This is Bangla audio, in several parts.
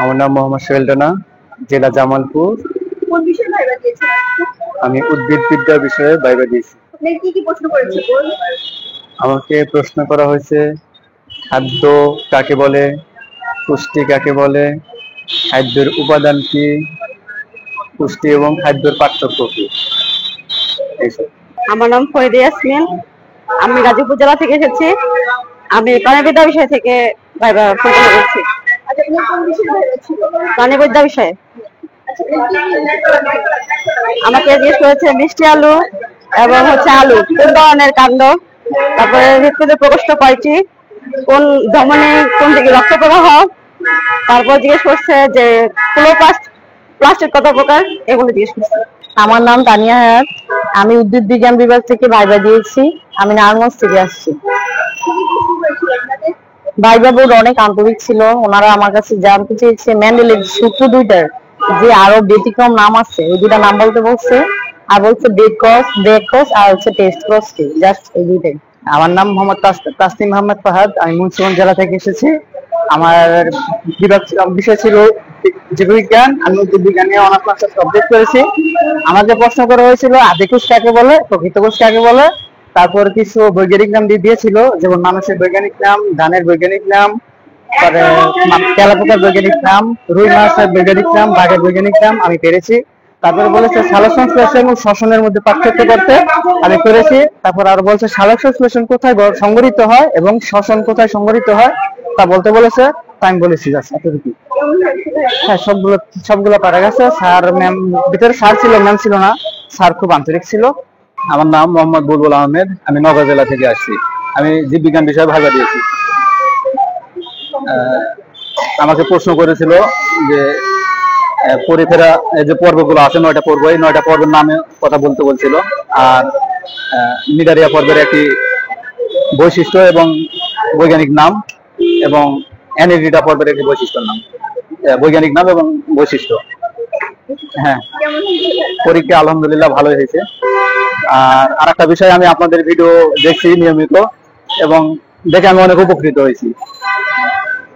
আমার নাম মোহাম্মদ সোহেল রানা, জেলা জামালপুর। কোন বিষয়ে ভাইবা দিয়েছেন আজকে? আমি উদ্ভিদবিদ্যা বিষয়ে ভাইবা দিয়েছি। আপনাকে কি কি প্রশ্ন করেছে বল? আমাকে প্রশ্ন করা হয়েছে খাদ্য কাকে বলে, পুষ্টি কাকে বলে, খাদ্যের উপাদান কি, পুষ্টি এবং খাদ্যের পার্থক্য কি, এইসব। আমার নাম ফরিদা ইয়াসমিন, আমি গাজীপুর জেলা থেকে এসেছি। আমি প্রাণীবিদ্যা বিষয় থেকে ভাইবা পরীক্ষা করছি। আচ্ছা, আপনার কোন বিষয়ে ভাইবা ছিল? প্রাণীবিদ্যা বিষয়ে আচ্ছা, আপনার কি কি আমাকে জিজ্ঞেস করেছে মিষ্টি আলু এবং আলু কোন ধরনের কাণ্ড, তারপরে হৃৎপিণ্ডের প্রকোষ্ঠ কয়টি, কোন ধমনী কোন দিকে রক্ত প্রবাহ, তারপর জিজ্ঞেস করছে যে ক্লোরোপ্লাস্ট প্লাস্টিক কত প্রকার, এগুলো জিজ্ঞেস করছে। আমার নাম তানিয়া হায়াত, আমি উদ্ভিদ বিজ্ঞান বিভাগ থেকে ভাইবা দিয়েছি। আমি নারায়ণগঞ্জ থেকে আসছি। প্রশ্ন করেছিল আপনাদের? ভাইবা বোর্ড অনেক আন্তরিক ছিল, ওনারা আমার কাছে জানতে চেয়েছে মেন্ডেলের সূত্র দুইটার যে আরো ব্যতিক্রম নাম আছে, ওই দুইটা নাম বলতে বলছে। আর বলছে ব্রেক ক্রস আর টেস্ট ক্রস কি, জাস্ট এই দুইটাই। আমার নাম মোহাম্মদ তাসনিম আহমেদ ফাহাদ, আমি মুন্সিগঞ্জ জেলা থেকে এসেছি। আমার বিষয় ছিল জীববিজ্ঞান। আমি উদ্ভিদ বিজ্ঞান নিয়ে অনার্স মাস্টার্স কমপ্লিট করেছি। আমাকে প্রশ্ন করা হয়েছিল আদিকোষ কাকে বলে, প্রকৃত কোষ কাকে বলে, তারপর কিছু বৈজ্ঞানিক নাম দিয়ে দিয়েছিল, যেমন মানুষের বৈজ্ঞানিক নাম, ধানের বৈজ্ঞানিক নাম, পরে তেলাপোকার বৈজ্ঞানিক নাম, রুই মাছের বৈজ্ঞানিক নাম, বাঘের বৈজ্ঞানিক নাম আমি পেরেছি। তারপরে বলেছে সালোক সংশ্লেষণ এবং শ্বসনের মধ্যে পার্থক্য করতে, আমি করেছি। তারপর আর বলছে সালোক সংশ্লেষণ কোথায় সংঘটিত হয় এবং শ্বসন কোথায় সংঘটিত হয় তা বলতে বলেছে। তাই আমি বলেছি জাস্ট এতটুকু। কেমন হয়েছে ভাইবা? হ্যাঁ, সবগুলো পারা গেছে। স্যার ম্যাম, ভিতরে স্যার ছিল, ম্যাম ছিল না। স্যার খুব আন্তরিক ছিল। আমার নাম মোহাম্মদ বুলবুল আহমেদ, আমি নওগাঁ জেলা থেকে আসছি। আমি জীববিজ্ঞান বিষয়ে ভাইবা দিয়েছি। আমাকে প্রশ্ন করেছিল যে পরিফেরা যে পর্বগুলো আছে, 9টা পর্ব, এই 9টা পর্বের নামে কথা বলতে বলছিল। আর নিডারিয়া পর্বের একটি বৈশিষ্ট্য এবং বৈজ্ঞানিক নাম, এবং অ্যানিডিডা পর্বের একটি বৈশিষ্ট্যের নাম, বৈজ্ঞানিক নাম এবং বৈশিষ্ট্য। হ্যাঁ, কেমন হয়েছে ভাইবা? পরীক্ষা আলহামদুলিল্লাহ ভালোই হয়েছে। আর আরেকটা বিষয়, আমি আপনাদের ভিডিও দেখছি নিয়মিত এবং দেখে আমি অনেক উপকৃত হয়েছি।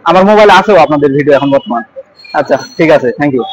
আমার মোবাইলে আছেও আপনাদের ভিডিও এখন বর্তমান। আচ্ছা, ঠিক আছে, থ্যাংক ইউ।